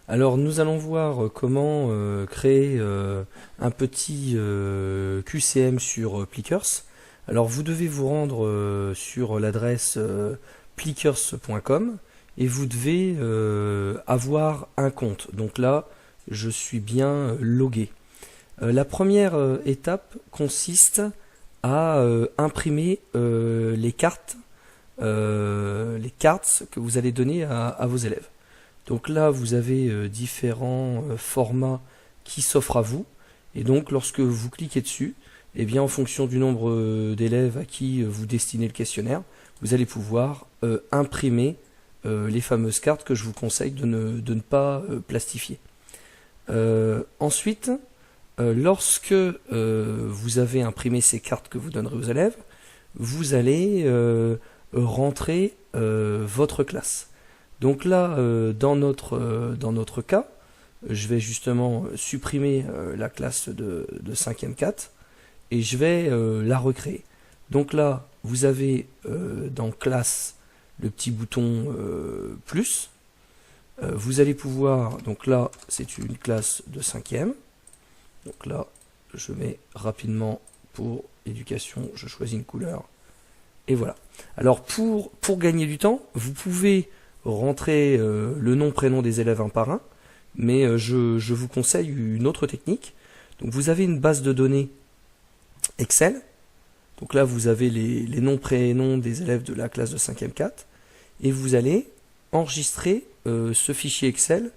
Alors nous allons voir comment créer un petit QCM sur Plickers. Alors vous devez vous rendre sur l'adresse plickers.com et vous devez avoir un compte. Donc là, je suis bien logué. La première étape consiste à imprimer les cartes que vous allez donner à vos élèves. Donc là, vous avez différents formats qui s'offrent à vous. Et donc, lorsque vous cliquez dessus, eh bien, en fonction du nombre d'élèves à qui vous destinez le questionnaire, vous allez pouvoir imprimer les fameuses cartes que je vous conseille de ne pas plastifier. Ensuite, lorsque vous avez imprimé ces cartes que vous donnerez aux élèves, vous allez rentrer votre classe. Donc là, dans notre cas, je vais justement supprimer la classe de 5e 4 et je vais la recréer. Donc là, vous avez dans classe le petit bouton plus. Vous allez pouvoir, donc là, c'est une classe de 5e. Donc là, je mets rapidement pour éducation, je choisis une couleur. Et voilà. Alors pour gagner du temps, vous pouvez rentrer le nom, prénom des élèves un par un, mais je vous conseille une autre technique. Donc vous avez une base de données Excel. Donc là, vous avez les noms, prénoms des élèves de la classe de 5e 4. Et vous allez enregistrer ce fichier Excel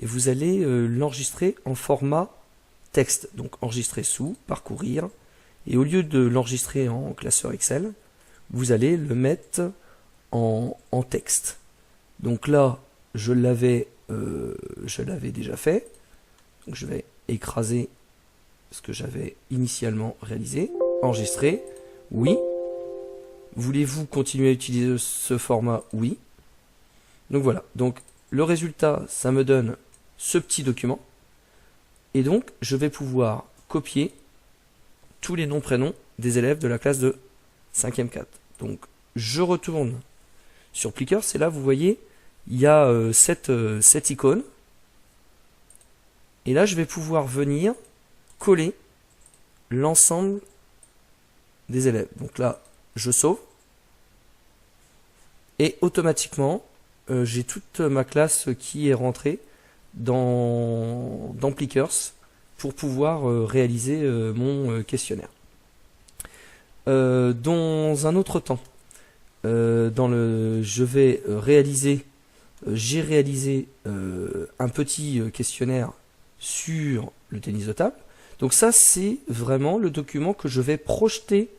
et vous allez l'enregistrer en format texte. Donc enregistrer sous, parcourir. Et au lieu de l'enregistrer en classeur Excel, vous allez le mettre en texte. Donc là, je l'avais déjà fait. Donc je vais écraser ce que j'avais initialement réalisé. Enregistrer, oui. Voulez-vous continuer à utiliser ce format? Oui. Donc voilà. Donc le résultat, ça me donne ce petit document. Et donc, je vais pouvoir copier tous les noms, prénoms des élèves de la classe de 5e 4. Donc, je retourne sur Plickers, et là, vous voyez, il y a cette icône. Et là, je vais pouvoir venir coller l'ensemble des élèves. Donc là, je sauve. Et automatiquement, j'ai toute ma classe qui est rentrée dans Plickers pour pouvoir réaliser mon questionnaire. Dans un autre temps, j'ai réalisé un petit questionnaire sur le tennis de table. Donc ça, c'est vraiment le document que je vais projeter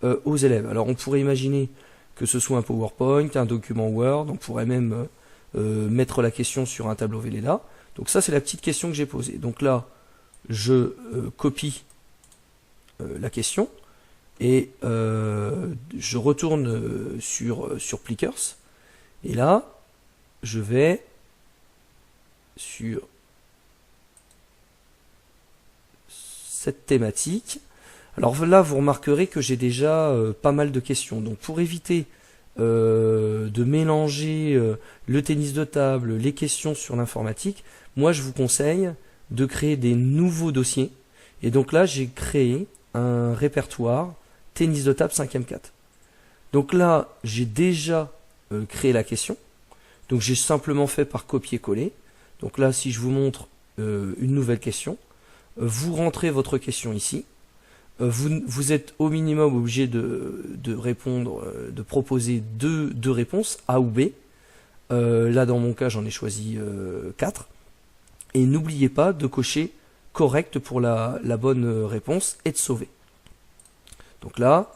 aux élèves. Alors on pourrait imaginer que ce soit un PowerPoint, un document Word, on pourrait même mettre la question sur un tableau Velleda. Donc ça, c'est la petite question que j'ai posée. Donc là, je copie la question et je retourne sur Plickers. Et là, je vais sur cette thématique. Alors là, vous remarquerez que j'ai déjà pas mal de questions. Donc pour éviter de mélanger le tennis de table, les questions sur l'informatique, moi je vous conseille de créer des nouveaux dossiers. Et donc là, j'ai créé un répertoire tennis de table 5e 4. Donc là, j'ai déjà créé la question. Donc j'ai simplement fait par copier-coller. Donc là, si je vous montre une nouvelle question, vous rentrez votre question ici. Vous êtes au minimum obligé de répondre, de proposer deux réponses, A ou B. Là, dans mon cas, j'en ai choisi 4. Et n'oubliez pas de cocher correct pour la bonne réponse et de sauver. Donc là,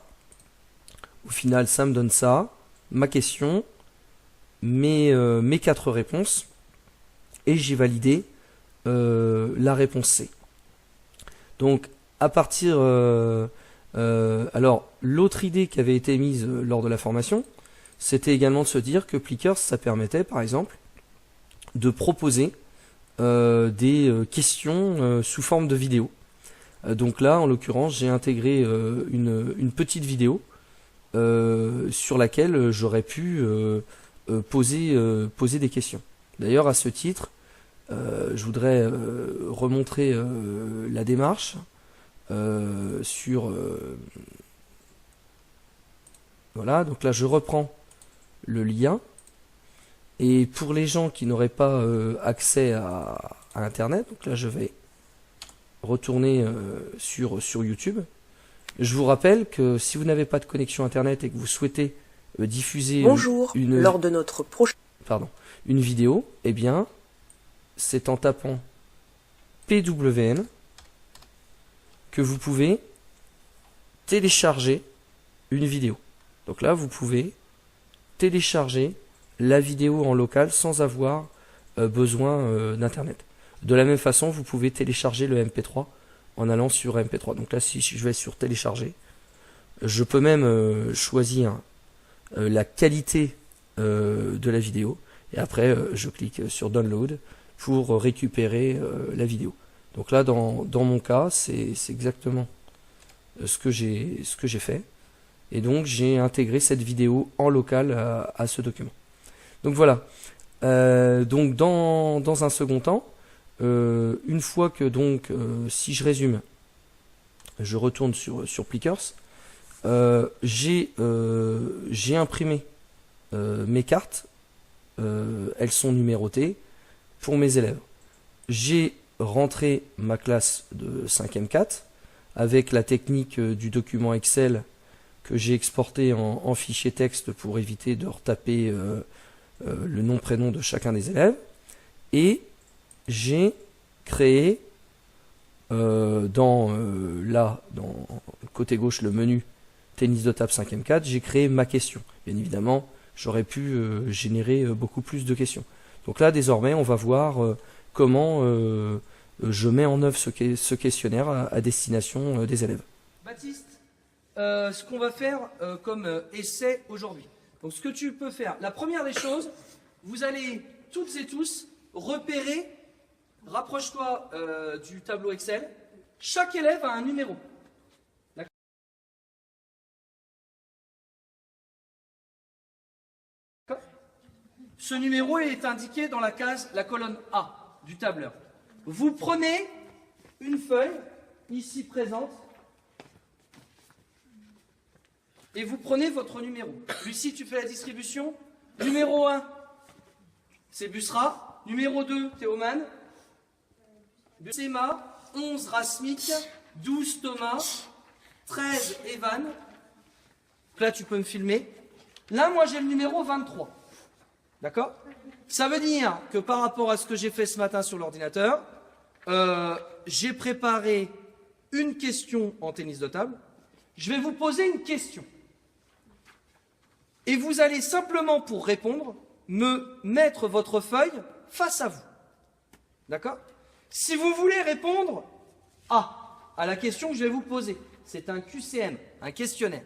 au final, ça me donne ça, ma question, mes 4 réponses, et j'ai validé la réponse C. Donc, à partir... alors, l'autre idée qui avait été mise lors de la formation, c'était également de se dire que Plickers, ça permettait, par exemple, de proposer des questions sous forme de vidéo. Donc là, en l'occurrence, j'ai intégré une petite vidéo sur laquelle j'aurais pu poser des questions. D'ailleurs, à ce titre, je voudrais remontrer la démarche sur... voilà, donc là je reprends le lien. Et pour les gens qui n'auraient pas accès à Internet, donc là je vais retourner sur YouTube. Je vous rappelle que si vous n'avez pas de connexion Internet et que vous souhaitez diffuser lors de notre une vidéo, eh bien, c'est en tapant PWN que vous pouvez télécharger une vidéo. Donc là, vous pouvez télécharger la vidéo en local sans avoir besoin d'Internet. De la même façon, vous pouvez télécharger le MP3 en allant sur MP3. Donc là, si je vais sur télécharger, je peux même choisir la qualité de la vidéo. Et après, je clique sur Download pour récupérer la vidéo. Donc là, dans mon cas, c'est exactement ce que j'ai fait. Et donc, j'ai intégré cette vidéo en local à ce document. Donc voilà. Donc dans un second temps, une fois que donc, si je résume, je retourne sur Plickers, j'ai imprimé mes cartes, elles sont numérotées pour mes élèves. J'ai rentré ma classe de 5e 4 avec la technique du document Excel que j'ai exporté en fichier texte pour éviter de retaper le nom prénom de chacun des élèves, et j'ai créé dans côté gauche le menu tennis de table 5e 4, j'ai créé ma question. Bien évidemment, j'aurais pu générer beaucoup plus de questions. Donc là, désormais, on va voir comment je mets en œuvre ce questionnaire à destination des élèves. Baptiste, ce qu'on va faire comme essai aujourd'hui. Donc ce que tu peux faire, la première des choses, vous allez toutes et tous repérer, rapproche-toi du tableau Excel, chaque élève a un numéro. D'accord ? Ce numéro est indiqué dans la colonne A du tableur. Vous prenez une feuille, ici présente, et vous prenez votre numéro. Lucie, tu fais la distribution. Numéro 1, c'est Busra. Numéro 2, Théoman. Sema, 11, Rasmik. 12, Thomas. 13, Evan. Donc là, tu peux me filmer. Là, moi, j'ai le numéro 23. D'accord ? Ça veut dire que par rapport à ce que j'ai fait ce matin sur l'ordinateur, j'ai préparé une question en tennis de table. Je vais vous poser une question. Et vous allez simplement, pour répondre, me mettre votre feuille face à vous. D'accord ? Si vous voulez répondre à la question que je vais vous poser, c'est un QCM, un questionnaire.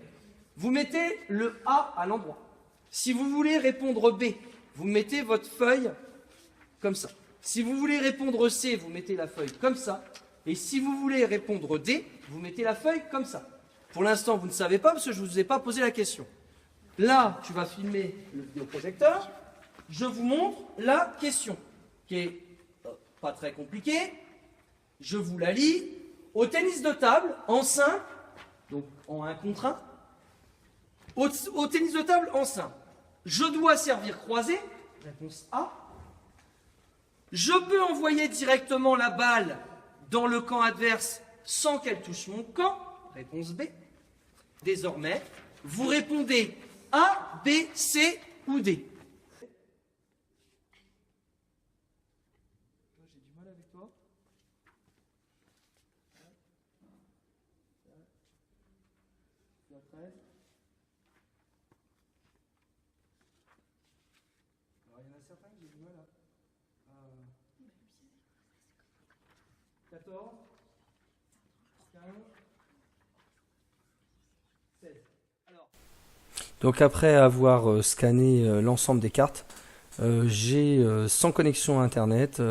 Vous mettez le A à l'endroit. Si vous voulez répondre B, vous mettez votre feuille comme ça. Si vous voulez répondre C, vous mettez la feuille comme ça. Et si vous voulez répondre D, vous mettez la feuille comme ça. Pour l'instant, vous ne savez pas parce que je ne vous ai pas posé la question. Là, tu vas filmer le vidéoprojecteur. Je vous montre la question, qui est pas très compliquée. Je vous la lis. Au tennis de table, en 5, donc en 1 contre 1. Au tennis de table, en 5. Je dois servir croisé. Réponse A. Je peux envoyer directement la balle dans le camp adverse sans qu'elle touche mon camp. Réponse B. Désormais, vous répondez A, B, C ou D. J'ai du mal avec toi. Tu as 13. Alors, il y en a certains que j'ai du mal à... 14. 15. 16. Donc après avoir scanné l'ensemble des cartes, j'ai sans connexion à Internet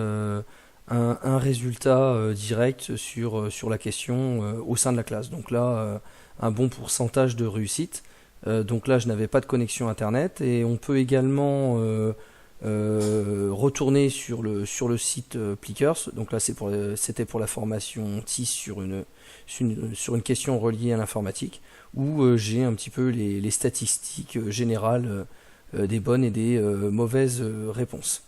un résultat direct sur la question au sein de la classe. Donc là, un bon pourcentage de réussite. Donc là, je n'avais pas de connexion Internet, et on peut également retourner sur le site Plickers. Donc là c'était pour la formation TIS sur une question reliée à l'informatique, où j'ai un petit peu les statistiques générales des bonnes et des mauvaises réponses.